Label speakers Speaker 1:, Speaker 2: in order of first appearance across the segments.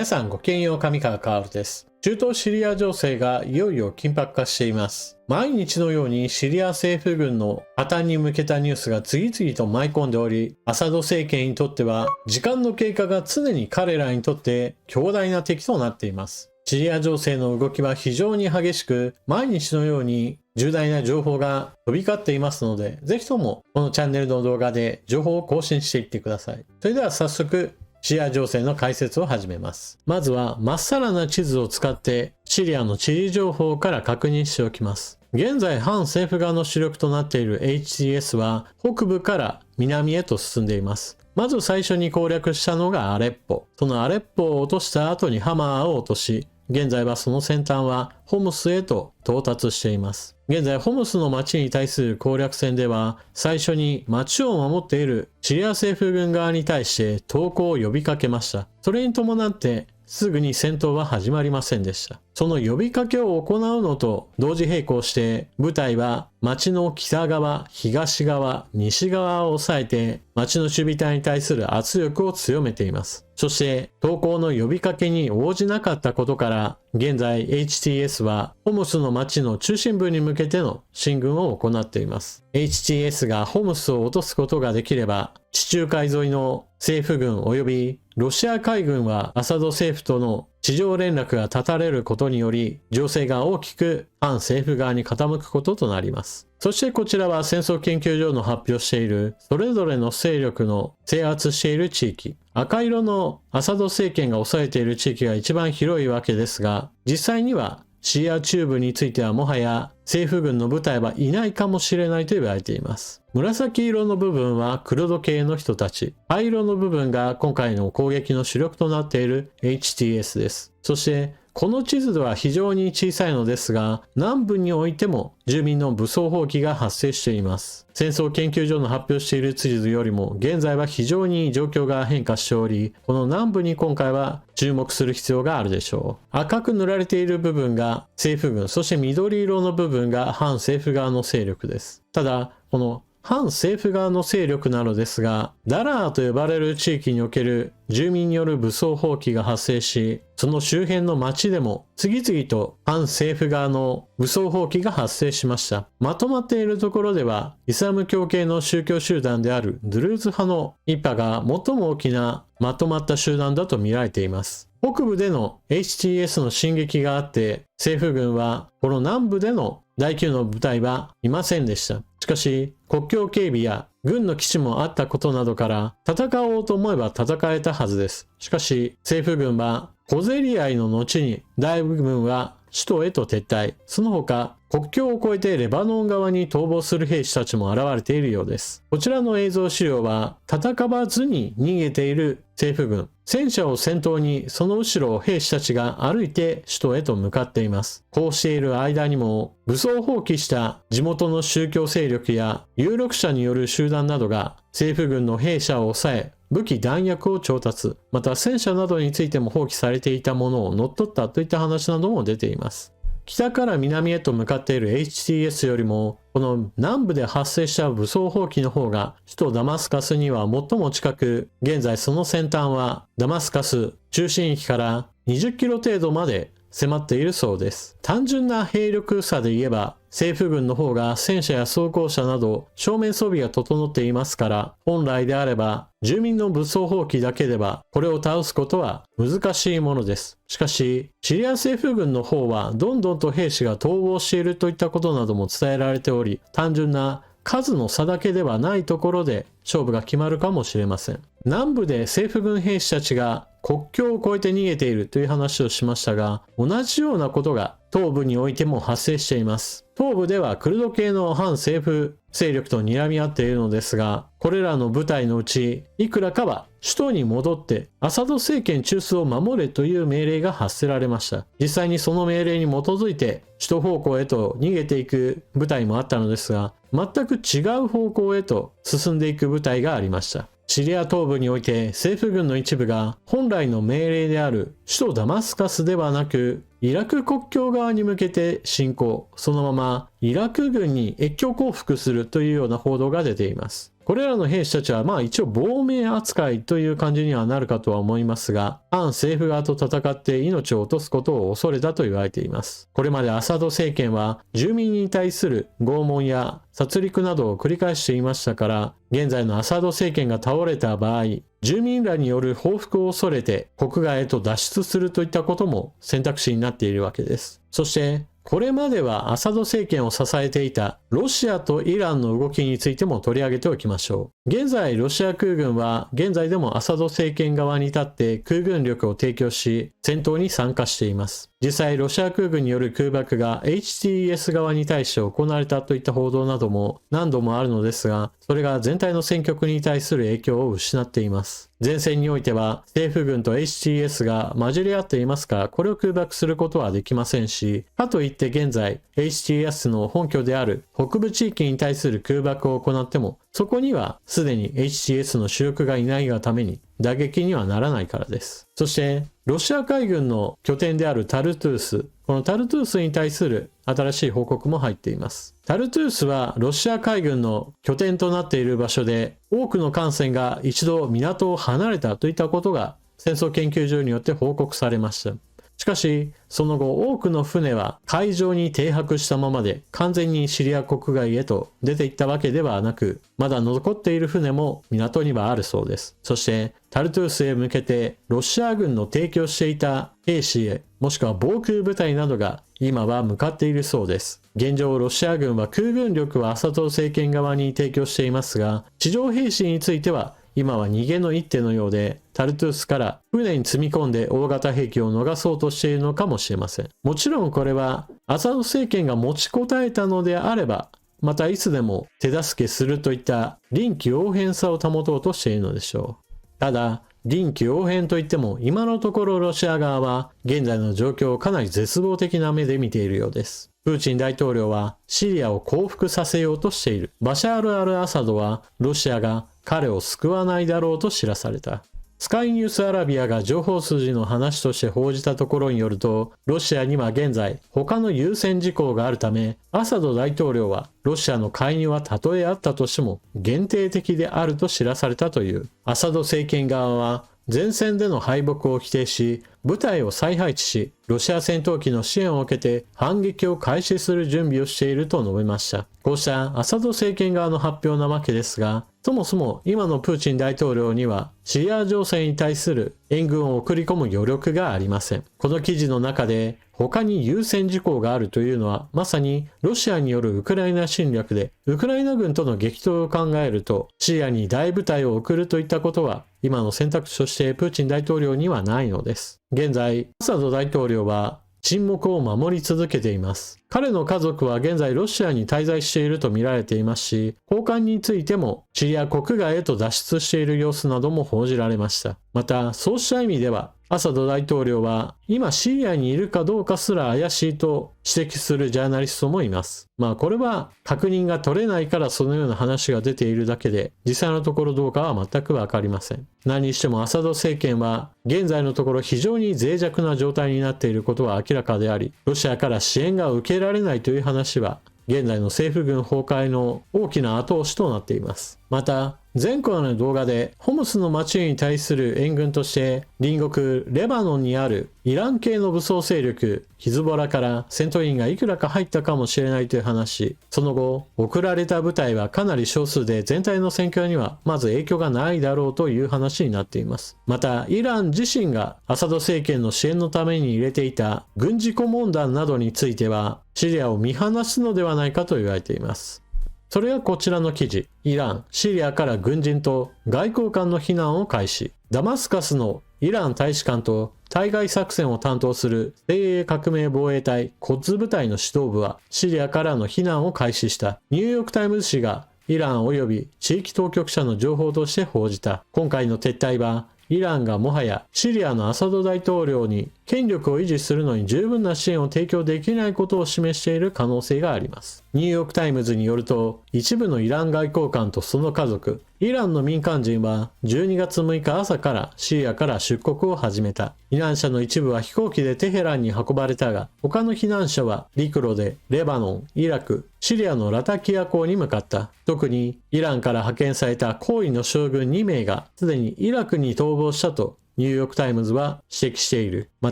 Speaker 1: 皆さんごきげんよう、上川薫です。中東シリア情勢がいよいよ緊迫化しています。毎日のようにシリア政府軍の破綻に向けたニュースが次々と舞い込んでおり、アサド政権にとっては時間の経過が常に彼らにとって強大な敵となっています。シリア情勢の動きは非常に激しく、毎日のように重大な情報が飛び交っていますので、ぜひともこのチャンネルの動画で情報を更新していってください。それでは早速、シリア情勢の解説を始めます。まずは、まっさらな地図を使ってシリアの地理情報から確認しておきます。現在、反政府側の主力となっている HTS は北部から南へと進んでいます。まず最初に攻略したのがアレッポ。そのアレッポを落とした後にハマーを落とし、現在はその先端はホムスへと到達しています。現在ホムスの町に対する攻略戦では、最初に町を守っているシリア政府軍側に対して投降を呼びかけました。それに伴ってすぐに戦闘は始まりませんでした。その呼びかけを行うのと同時並行して部隊は町の北側、東側、西側を抑えて町の守備隊に対する圧力を強めています。そして投降の呼びかけに応じなかったことから現在 HTS はホムスの町の中心部に向けての進軍を行っています。HTS がホムスを落とすことができれば地中海沿いの政府軍及びロシア海軍はアサド政府との地上連絡が断たれることにより情勢が大きく反政府側に傾くこととなります。そしてこちらは戦争研究所の発表しているそれぞれの勢力の制圧している地域。赤色のアサド政権が抑えている地域が一番広いわけですが、実際にはシリア中部についてはもはや政府軍の部隊はいないかもしれないと言われています。紫色の部分はクルド系の人たち、灰色の部分が今回の攻撃の主力となっている HTS です。そしてこの地図では非常に小さいのですが、南部においても住民の武装蜂起が発生しています。戦争研究所の発表している地図よりも現在は非常に状況が変化しており、この南部に今回は注目する必要があるでしょう。赤く塗られている部分が政府軍、そして緑色の部分が反政府側の勢力です。ただ、この反政府側の勢力なのですが、ダラーと呼ばれる地域における住民による武装蜂起が発生し、その周辺の町でも次々と反政府側の武装蜂起が発生しました。まとまっているところでは、イスラム教系の宗教集団であるドゥルーズ派の一派が最も大きなまとまった集団だと見られています。北部での HTS の進撃があって、政府軍はこの南部での大規模な部隊はいませんでした。しかし、国境警備や軍の基地もあったことなどから戦おうと思えば戦えたはずです。しかし、政府軍は小競り合いの後に大部分は首都へと撤退。その他、国境を越えてレバノン側に逃亡する兵士たちも現れているようです。こちらの映像資料は戦わずに逃げている政府軍。戦車を先頭にその後ろを兵士たちが歩いて首都へと向かっています。こうしている間にも武装蜂起した地元の宗教勢力や有力者による集団などが政府軍の兵舎を抑え武器弾薬を調達、また戦車などについても放棄されていたものを乗っ取ったといった話なども出ています。北から南へと向かっている HTS よりもこの南部で発生した武装蜂起の方が首都ダマスカスには最も近く、現在その先端はダマスカス中心域から20キロ程度まで迫っているそうです。単純な兵力差で言えば政府軍の方が戦車や装甲車など正面装備が整っていますから、本来であれば住民の武装蜂起だけではこれを倒すことは難しいものです。しかしシリア政府軍の方はどんどんと兵士が逃亡しているといったことなども伝えられており、単純な数の差だけではないところで勝負が決まるかもしれません。南部で政府軍兵士たちが国境を越えて逃げているという話をしましたが、同じようなことが東部においても発生しています。東部ではクルド系の反政府勢力と睨み合っているのですが、これらの部隊のうちいくらかは首都に戻ってアサド政権中枢を守れという命令が発せられました。実際にその命令に基づいて首都方向へと逃げていく部隊もあったのですが、全く違う方向へと進んでいく部隊がありました。シリア東部において政府軍の一部が本来の命令である首都ダマスカスではなくイラク国境側に向けて進行、そのままイラク軍に越境降伏するというような報道が出ています。これらの兵士たちは一応亡命扱いという感じにはなるかとは思いますが、反政府側と戦って命を落とすことを恐れたと言われています。これまでアサド政権は住民に対する拷問や殺戮などを繰り返していましたから、現在のアサド政権が倒れた場合、住民らによる報復を恐れて国外へと脱出するといったことも選択肢になっているわけです。そしてこれまではアサド政権を支えていたロシアとイランの動きについても取り上げておきましょう。現在ロシア空軍は現在でもアサド政権側に立って空軍力を提供し戦闘に参加しています。実際ロシア空軍による空爆が HTS 側に対して行われたといった報道なども何度もあるのですが、それが全体の戦局に対する影響を失っています。前線においては政府軍と HTS が混じり合っていますが、これを空爆することはできませんし、かといって現在 HTS の本拠である北部地域に対する空爆を行っても、そこにはすでに HTS の主力がいないがために打撃にはならないからです。そしてロシア海軍の拠点であるタルトゥース、このタルトゥースに対する新しい報告も入っています。タルトゥースはロシア海軍の拠点となっている場所で、多くの艦船が一度港を離れたといったことが戦争研究所によって報告されました。しかしその後多くの船は海上に停泊したままで完全にシリア国外へと出ていったわけではなく、まだ残っている船も港にはあるそうです。そしてタルトゥースへ向けてロシア軍の提供していた兵士へ、もしくは防空部隊などが今は向かっているそうです。現状ロシア軍は空軍力はアサド政権側に提供していますが、地上兵士については今は逃げの一手のようで、タルトゥースから船に積み込んで大型兵器を逃そうとしているのかもしれません。もちろんこれはアサド政権が持ちこたえたのであれば、またいつでも手助けするといった臨機応変さを保とうとしているのでしょう。ただ臨機応変といっても今のところロシア側は現在の状況をかなり絶望的な目で見ているようです。プーチン大統領はシリアを降伏させようとしている。バシャール・アル・アサドはロシアが彼を救わないだろうと知らされた。スカイニュースアラビアが情報筋の話として報じたところによると、ロシアには現在他の優先事項があるため、アサド大統領はロシアの介入はたとえあったとしても限定的であると知らされたという。アサド政権側は前線での敗北を否定し、部隊を再配置し、ロシア戦闘機の支援を受けて反撃を開始する準備をしていると述べました。こうしたアサド政権側の発表なわけですが、そもそも今のプーチン大統領にはシリア情勢に対する援軍を送り込む余力がありません。この記事の中で他に優先事項があるというのは、まさにロシアによるウクライナ侵略で、ウクライナ軍との激闘を考えると、シリアに大部隊を送るといったことは今の選択肢としてプーチン大統領にはないのです。現在アサド大統領は沈黙を守り続けています。彼の家族は現在ロシアに滞在していると見られていますし、交換についてもシリア国外へと脱出している様子なども報じられました。またそうした意味ではアサド大統領は今シリアにいるかどうかすら怪しいと指摘するジャーナリストもいます。これは確認が取れないからそのような話が出ているだけで、実際のところどうかは全くわかりません。何にしてもアサド政権は現在のところ非常に脆弱な状態になっていることは明らかであり、ロシアから支援が受けられないという話は現在の政府軍崩壊の大きな後押しとなっています。また前回の動画でホムスの町に対する援軍として隣国レバノンにあるイラン系の武装勢力ヒズボラから戦闘員がいくらか入ったかもしれないという話、その後送られた部隊はかなり少数で全体の戦況にはまず影響がないだろうという話になっています。またイラン自身がアサド政権の支援のために入れていた軍事顧問団などについてはシリアを見放すのではないかと言われています。それがこちらの記事。イラン、シリアから軍人と外交官の避難を開始。ダマスカスのイラン大使館と対外作戦を担当する精鋭革命防衛隊コッズ部隊の指導部はシリアからの避難を開始した。ニューヨークタイムズ紙がイラン及び地域当局者の情報として報じた。今回の撤退はイランがもはやシリアのアサド大統領に権力を維持するのに十分な支援を提供できないことを示している可能性があります。ニューヨークタイムズによると、一部のイラン外交官とその家族、イランの民間人は12月6日朝からシリアから出国を始めた。避難者の一部は飛行機でテヘランに運ばれたが、他の避難者は陸路でレバノン、イラク、シリアのラタキア港に向かった。特にイランから派遣された高位の将軍2名がすでにイラクに逃亡したとニューヨークタイムズは指摘している。ま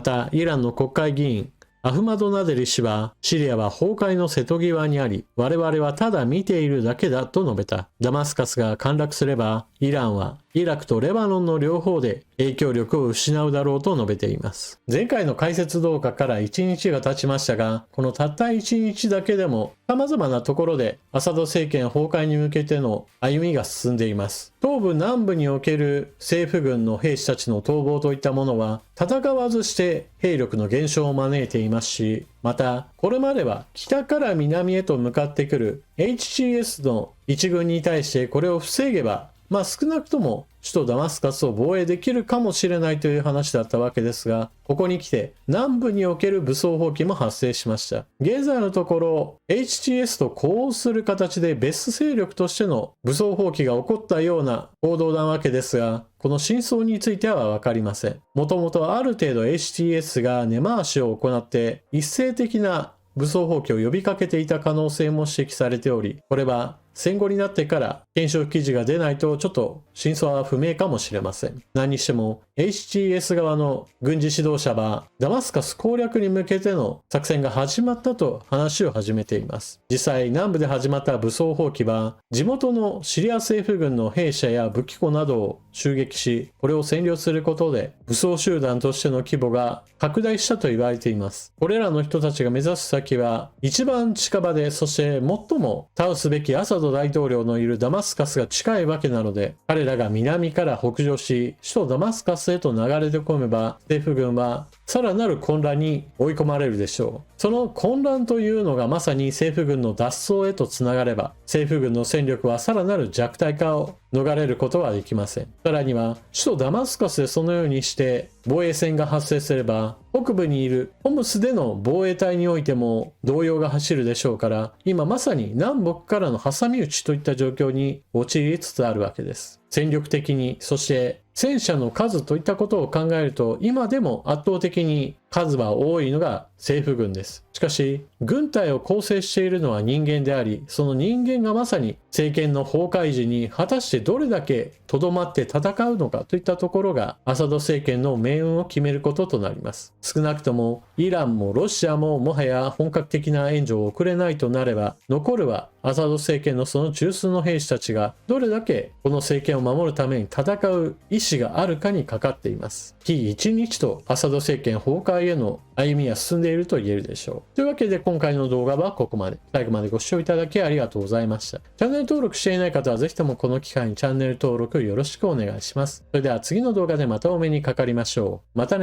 Speaker 1: た、イランの国会議員、アフマド・ナデリ氏は、シリアは崩壊の瀬戸際にあり、我々はただ見ているだけだと述べた。ダマスカスが陥落すれば、イランはイラクとレバノンの両方で影響力を失うだろうと述べています。前回の解説動画から1日が経ちましたが、このたった1日だけでも様々なところでアサド政権崩壊に向けての歩みが進んでいます。東部南部における政府軍の兵士たちの逃亡といったものは戦わずして兵力の減少を招いていますし、またこれまでは北から南へと向かってくる HTS の一軍に対してこれを防げば少なくとも首都ダマスカスを防衛できるかもしれないという話だったわけですが、ここに来て南部における武装蜂起も発生しました。現在のところ HTS と呼応する形で別勢力としての武装蜂起が起こったような報道なわけですが、この真相については分かりません。もともとある程度 HTS が根回しを行って一斉的な武装蜂起を呼びかけていた可能性も指摘されており、これは戦後になってから検証記事が出ないとちょっと真相は不明かもしれません。何にしても HTS 側の軍事指導者はダマスカス攻略に向けての作戦が始まったと話を始めています。実際南部で始まった武装蜂起は地元のシリア政府軍の兵舎や武器庫などを襲撃し、これを占領することで武装集団としての規模が拡大したと言われています。これらの人たちが目指す先は一番近場で、そして最も倒すべきアサド大統領のいるダマスカスが近いわけなので、彼らが南から北上し首都ダマスカスへと流れ込めば政府軍はさらなる混乱に追い込まれるでしょう。その混乱というのがまさに政府軍の脱走へとつながれば、政府軍の戦力はさらなる弱体化を逃れることはできません。さらには首都ダマスカスでそのようにして防衛戦が発生すれば、北部にいるホムスでの防衛隊においても動揺が走るでしょうから、今まさに南北からの挟み撃ちといった状況に陥りつつあるわけです。戦力的に、そして戦車の数といったことを考えると、今でも圧倒的に数は多いのが政府軍です。しかし軍隊を構成しているのは人間であり、その人間がまさに政権の崩壊時に果たしてどれだけとどまって戦うのかといったところがアサド政権の命運を決めることとなります。少なくともイランもロシアももはや本格的な援助を送れないとなれば、残るはアサド政権のその中枢の兵士たちがどれだけこの政権を守るために戦う意思があるかにかかっています。日一日とアサド政権崩壊への歩みは進んでいると言えるでしょう。というわけで今回の動画はここまで。最後までご視聴いただきありがとうございました。チャンネル登録していない方はぜひともこの機会にチャンネル登録よろしくお願いします。それでは次の動画でまたお目にかかりましょう。またね。